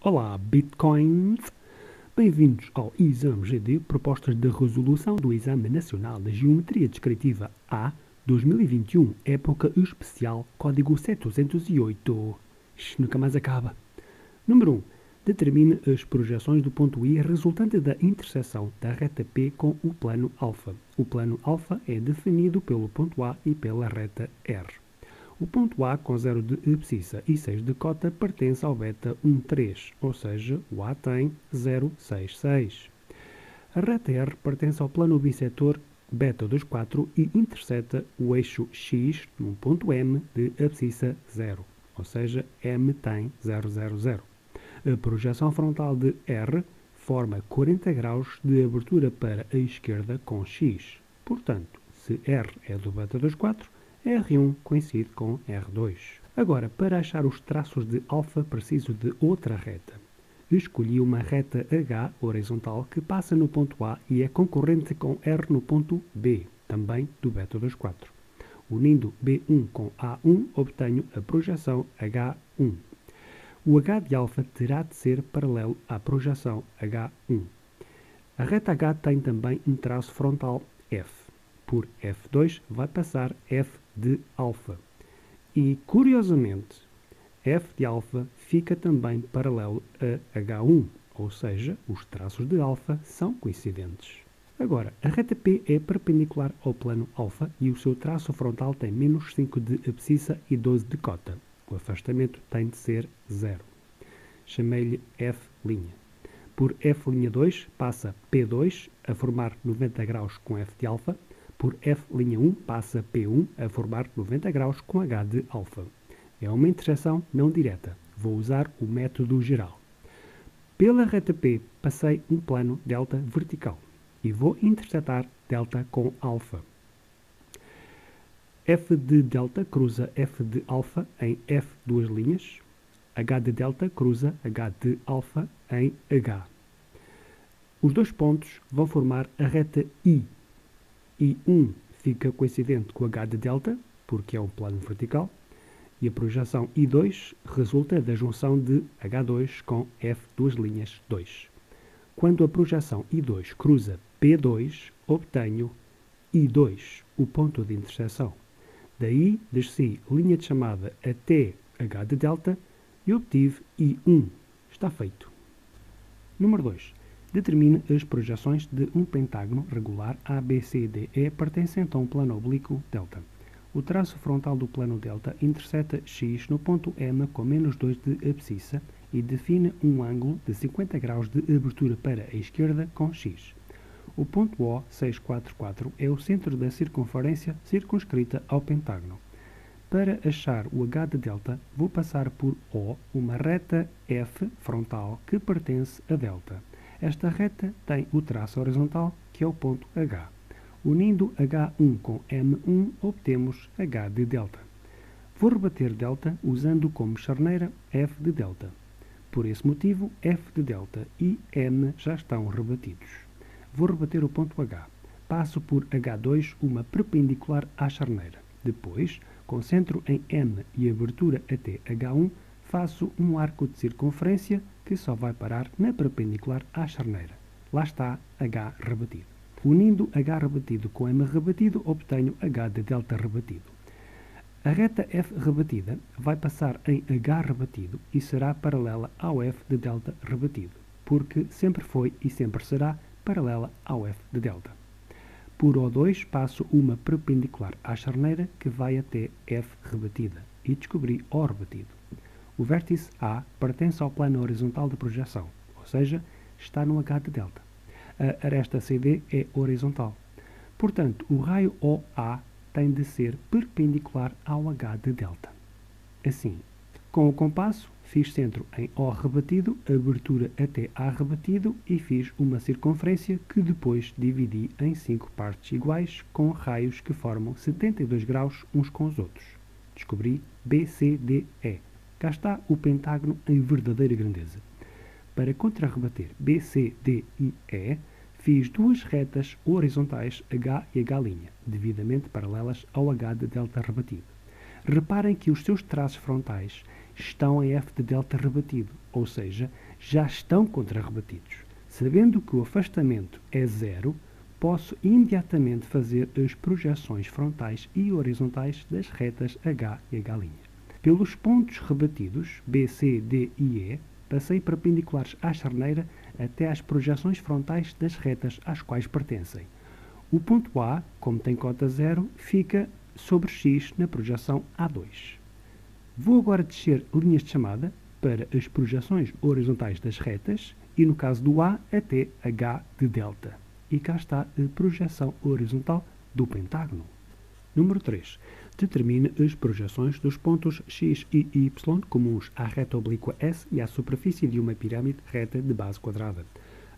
Olá, Bitcoins! Bem-vindos ao Exame GD, propostas de resolução do Exame Nacional de Geometria Descritiva A 2021, época especial, código 708. Isto nunca mais acaba. Número 1. Determine as projeções do ponto I resultante da interseção da reta P com o plano alfa. O plano alfa é definido pelo ponto A e pela reta R. O ponto A, com 0 de abscissa e 6 de cota, pertence ao beta 1,3, ou seja, o A tem 0,66. A reta R pertence ao plano bissetor beta 2,4 e interseta o eixo X num ponto M de abscissa 0, ou seja, M tem 0,00. A projeção frontal de R forma 40 graus de abertura para a esquerda com X. Portanto, se R é do beta 2,4, R1 coincide com R2. Agora, para achar os traços de alfa, preciso de outra reta. Escolhi uma reta H horizontal que passa no ponto A e é concorrente com R no ponto B, também do beta 2,4. Unindo B1 com A1, obtenho a projeção H1. O H de alfa terá de ser paralelo à projeção H1. A reta H tem também um traço frontal F. Por F2 vai passar F de alfa. E, curiosamente, F de alfa fica também paralelo a H1, ou seja, os traços de alfa são coincidentes. Agora, a reta P é perpendicular ao plano alfa e o seu traço frontal tem menos 5 de abscissa e 12 de cota. O afastamento tem de ser 0. Chamei-lhe F'. Por F'2 passa P2 a formar 90 graus com F de alfa. Por F'1 passa P1 a formar 90 graus com H de alfa. É uma interseção não direta. Vou usar o método geral. Pela reta P passei um plano delta vertical e vou intersetar delta com alfa. F de delta cruza F de alfa em F duas linhas. H de delta cruza H de alfa em H. Os dois pontos vão formar a reta I. I1 fica coincidente com H de delta, porque é um plano vertical, e a projeção I2 resulta da junção de H2 com F duas linhas 2. Quando a projeção I2 cruza P2, obtenho I2, o ponto de interseção. Daí desci linha de chamada até H de delta e obtive I1. Está feito. Número 2. Determine as projeções de um pentágono regular ABCDE pertencente a um plano oblíquo delta. O traço frontal do plano delta interseta X no ponto M com menos 2 de abscissa e define um ângulo de 50 graus de abertura para a esquerda com X. O ponto O, 644, é o centro da circunferência circunscrita ao pentágono. Para achar o H de delta, vou passar por O uma reta F frontal que pertence a delta. Esta reta tem o traço horizontal, que é o ponto H. Unindo H1 com M1, obtemos H de delta. Vou rebater delta usando como charneira F de delta. Por esse motivo, F de delta e M já estão rebatidos. Vou rebater o ponto H. Passo por H2 uma perpendicular à charneira. Depois, concentro em M e abertura até H1, faço um arco de circunferência que só vai parar na perpendicular à charneira. Lá está H rebatido. Unindo H rebatido com M rebatido, obtenho H de delta rebatido. A reta F rebatida vai passar em H rebatido e será paralela ao F de delta rebatido, porque sempre foi e sempre será paralela ao F de delta. Por O2 passo uma perpendicular à charneira que vai até F rebatida e descobri O rebatido. O vértice A pertence ao plano horizontal de projeção, ou seja, está no H de delta. A aresta CD é horizontal. Portanto, o raio OA tem de ser perpendicular ao H de delta. Assim, com o compasso, fiz centro em O rebatido, abertura até A rebatido e fiz uma circunferência que depois dividi em 5 partes iguais com raios que formam 72 graus uns com os outros. Descobri BCDE. Cá está o pentágono em verdadeira grandeza. Para contrarrebater B, C, D e E, fiz duas retas horizontais H e H', devidamente paralelas ao H de delta rebatido. Reparem que os seus traços frontais estão em F de delta rebatido, ou seja, já estão contrarrebatidos. Sabendo que o afastamento é zero, posso imediatamente fazer as projeções frontais e horizontais das retas H e H'. Pelos pontos rebatidos, B, C, D e E, passei perpendiculares à charneira até às projeções frontais das retas às quais pertencem. O ponto A, como tem cota zero, fica sobre X na projeção A2. Vou agora descer linhas de chamada para as projeções horizontais das retas e, no caso do A, até H de delta. E cá está a projeção horizontal do pentágono. Número 3. Determine as projeções dos pontos X e Y comuns à reta oblíqua S e à superfície de uma pirâmide reta de base quadrada.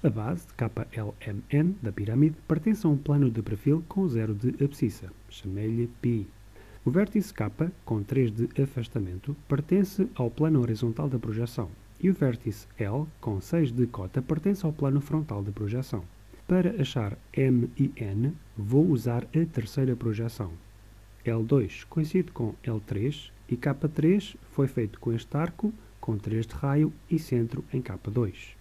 A base, KLMN, da pirâmide pertence a um plano de perfil com 0 de abscissa. Chamei-lhe π. O vértice K, com 3 de afastamento, pertence ao plano horizontal da projeção. E o vértice L, com 6 de cota, pertence ao plano frontal da projeção. Para achar M e N, vou usar a terceira projeção. L2 coincide com L3 e K3 foi feito com este arco, com 3 de raio e centro em K2.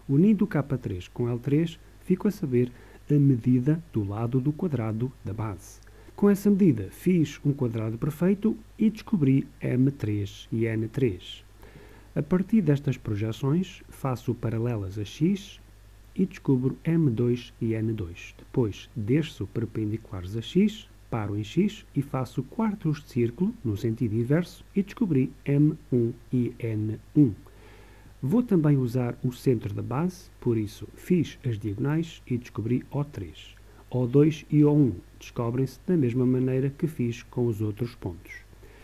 Unindo K3 com L3, fico a saber a medida do lado do quadrado da base. Com essa medida, fiz um quadrado perfeito e descobri M3 e N3. A partir destas projeções, faço paralelas a X e descubro M2 e N2. Depois, desço perpendiculares a X, paro em X e faço quartos de círculo no sentido inverso e descobri M1 e N1. Vou também usar o centro da base, por isso fiz as diagonais e descobri O3. O2 e O1 descobrem-se da mesma maneira que fiz com os outros pontos.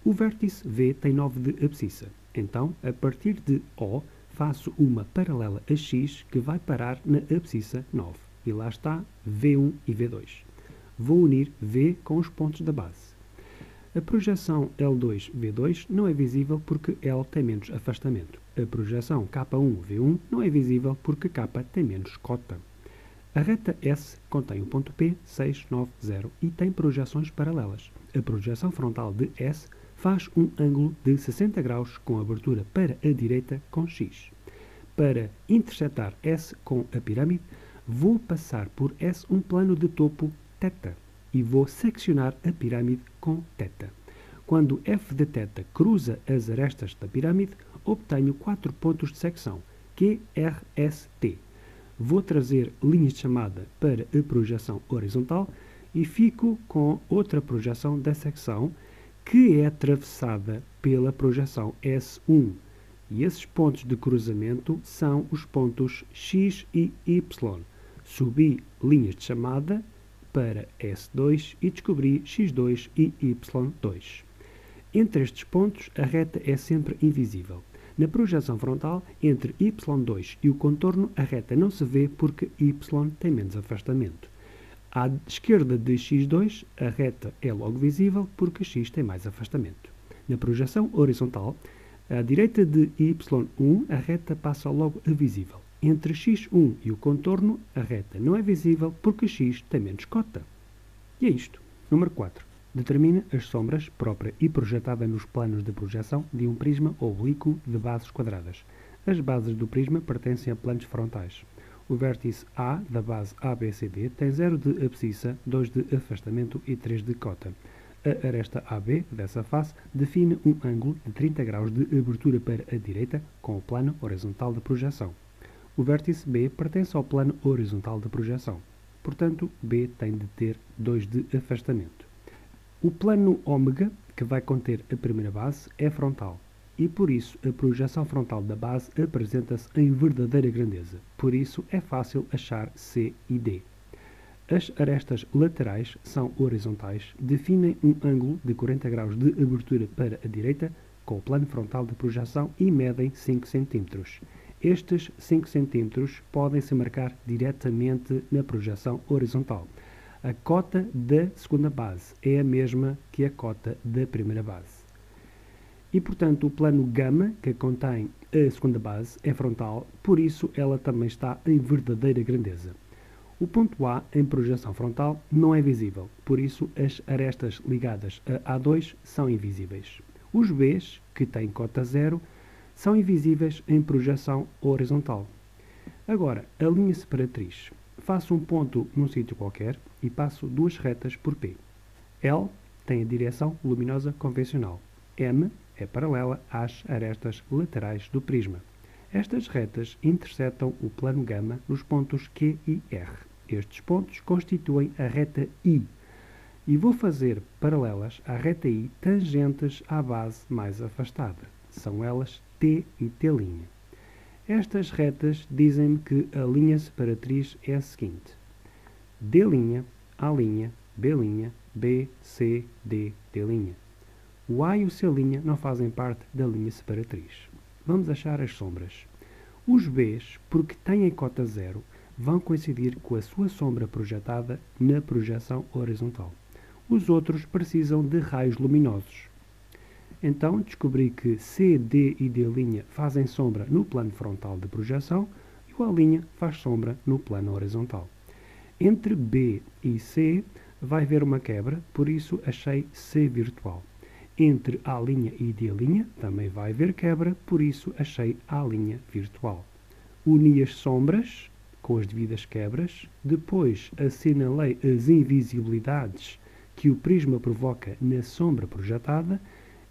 O vértice V tem 9 de abscissa, então, a partir de O, faço uma paralela a X que vai parar na abscissa 9. E lá está V1 e V2. Vou unir V com os pontos da base. A projeção L2-V2 não é visível porque L tem menos afastamento. A projeção K1-V1 não é visível porque K tem menos cota. A reta S contém o ponto P, 6, 9, 0 e tem projeções paralelas. A projeção frontal de S faz um ângulo de 60 graus com abertura para a direita com X. Para intersetar S com a pirâmide, vou passar por S um plano de topo θ e vou seccionar a pirâmide com θ. Quando f de θ cruza as arestas da pirâmide, obtenho 4 pontos de secção, Q, R, S, T. Vou trazer linhas de chamada para a projeção horizontal e fico com outra projeção da secção que é atravessada pela projeção S1. E esses pontos de cruzamento são os pontos X e Y. Subi linhas de chamada para S2 e descobri X2 e Y2. Entre estes pontos, a reta é sempre invisível. Na projeção frontal, entre Y2 e o contorno, a reta não se vê porque Y tem menos afastamento. À esquerda de X2, a reta é logo visível porque X tem mais afastamento. Na projeção horizontal, à direita de Y1, a reta passa logo a visível. Entre X1 e o contorno, a reta não é visível porque X tem menos cota. E é isto. Número 4. Determina as sombras própria e projetada nos planos de projeção de um prisma oblíquo de bases quadradas. As bases do prisma pertencem a planos frontais. O vértice A da base ABCD tem 0 de abscissa, 2 de afastamento e 3 de cota. A aresta AB dessa face define um ângulo de 30 graus de abertura para a direita com o plano horizontal de projeção. O vértice B pertence ao plano horizontal de projeção. Portanto, B tem de ter 2 de afastamento. O plano ômega, que vai conter a primeira base, é frontal. E por isso a projeção frontal da base apresenta-se em verdadeira grandeza. Por isso é fácil achar C e D. As arestas laterais são horizontais, definem um ângulo de 40 graus de abertura para a direita com o plano frontal de projeção e medem 5 cm. Estes 5 cm podem-se marcar diretamente na projeção horizontal. A cota da segunda base é a mesma que a cota da primeira base. E, portanto, o plano gama, que contém a segunda base, é frontal, por isso ela também está em verdadeira grandeza. O ponto A, em projeção frontal, não é visível, por isso as arestas ligadas a A2 são invisíveis. Os Bs, que têm cota 0, são invisíveis em projeção horizontal. Agora, a linha separatriz. Faço um ponto num sítio qualquer e passo duas retas por P. L tem a direção luminosa convencional. M é paralela às arestas laterais do prisma. Estas retas interceptam o plano gama nos pontos Q e R. Estes pontos constituem a reta I. E vou fazer paralelas à reta I tangentes à base mais afastada. São elas T e T'. Estas retas dizem-me que a linha separatriz é a seguinte: D', A', B', B, C, D, D'. O A e o C' não fazem parte da linha separatriz. Vamos achar as sombras. Os B's, porque têm cota zero, vão coincidir com a sua sombra projetada na projeção horizontal. Os outros precisam de raios luminosos. Então, descobri que C, D e D' fazem sombra no plano frontal de projeção e o A' faz sombra no plano horizontal. Entre B e C vai haver uma quebra, por isso achei C virtual. Entre A' e D' também vai haver quebra, por isso achei A' virtual. Uni as sombras com as devidas quebras, depois assinalei as invisibilidades que o prisma provoca na sombra projetada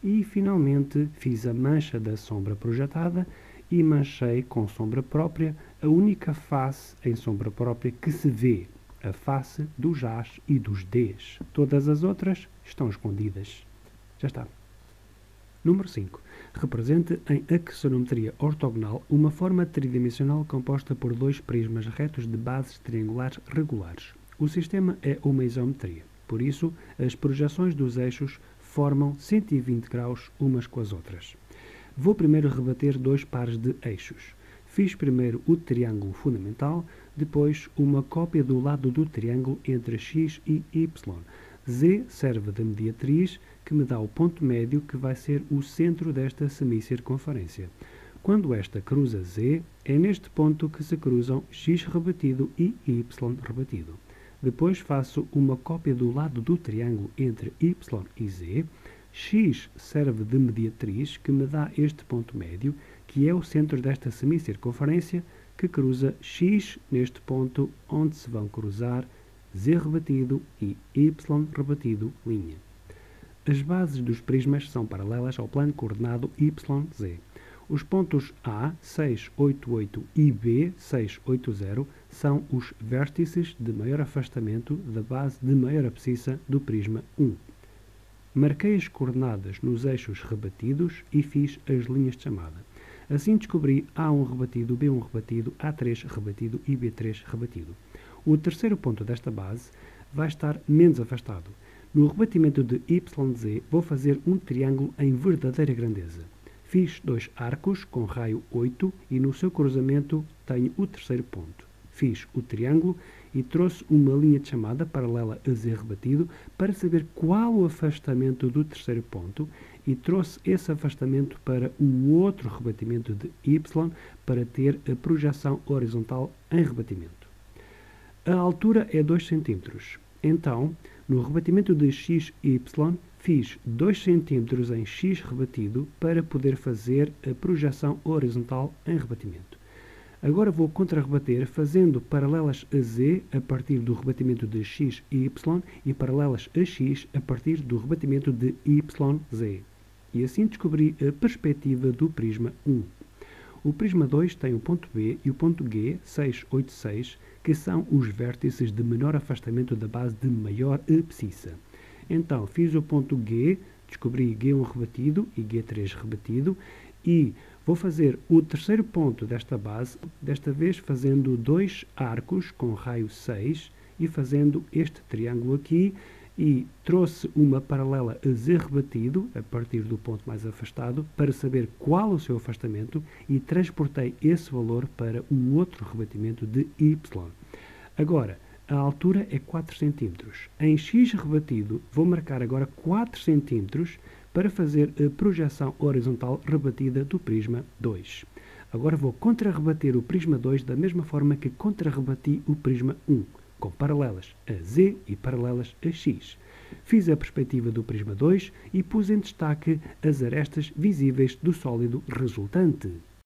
e, finalmente, fiz a mancha da sombra projetada e manchei com sombra própria a única face em sombra própria que se vê, a face dos A's e dos D's. Todas as outras estão escondidas. Já está. Número 5. Represente em axonometria ortogonal uma forma tridimensional composta por dois prismas retos de bases triangulares regulares. O sistema é uma isometria. Por isso, as projeções dos eixos formam 120 graus umas com as outras. Vou primeiro rebater dois pares de eixos. Fiz primeiro o triângulo fundamental, depois uma cópia do lado do triângulo entre x e y. Z serve de mediatriz, que me dá o ponto médio que vai ser o centro desta semicircunferência. Quando esta cruza Z, é neste ponto que se cruzam x rebatido e y rebatido. Depois faço uma cópia do lado do triângulo entre y e z. X serve de mediatriz, que me dá este ponto médio, que é o centro desta semicircunferência, que cruza x neste ponto onde se vão cruzar z rebatido e y rebatido linha. As bases dos prismas são paralelas ao plano coordenado YZ. Os pontos A, 688 e B, 680, são os vértices de maior afastamento da base de maior abscissa do prisma 1. Marquei as coordenadas nos eixos rebatidos e fiz as linhas de chamada. Assim descobri A1 rebatido, B1 rebatido, A3 rebatido e B3 rebatido. O terceiro ponto desta base vai estar menos afastado. No rebatimento de YZ vou fazer um triângulo em verdadeira grandeza. Fiz dois arcos com raio 8 e no seu cruzamento tenho o terceiro ponto. Fiz o triângulo e trouxe uma linha de chamada paralela a Z rebatido para saber qual o afastamento do terceiro ponto e trouxe esse afastamento para o outro rebatimento de Y para ter a projeção horizontal em rebatimento. A altura é 2 cm. Então, no rebatimento de x e y, fiz 2 cm em x rebatido para poder fazer a projeção horizontal em rebatimento. Agora vou contra-rebater fazendo paralelas a z a partir do rebatimento de x e y e paralelas a x a partir do rebatimento de yz. E assim descobri a perspectiva do prisma 1. O prisma 2 tem o ponto B e o ponto G, 686, que são os vértices de menor afastamento da base de maior abscissa. Então, fiz o ponto G, descobri G1 rebatido e G3 rebatido, e vou fazer o terceiro ponto desta base, desta vez fazendo dois arcos com raio 6 e fazendo este triângulo aqui, e trouxe uma paralela a Z rebatido, a partir do ponto mais afastado, para saber qual o seu afastamento e transportei esse valor para um outro rebatimento de Y. Agora, a altura é 4 cm. Em X rebatido, vou marcar agora 4 cm para fazer a projeção horizontal rebatida do prisma 2. Agora vou contra-rebater o prisma 2 da mesma forma que contra-rebati o prisma 1. Com paralelas a Z e paralelas a X. Fiz a perspectiva do prisma 2 e pus em destaque as arestas visíveis do sólido resultante.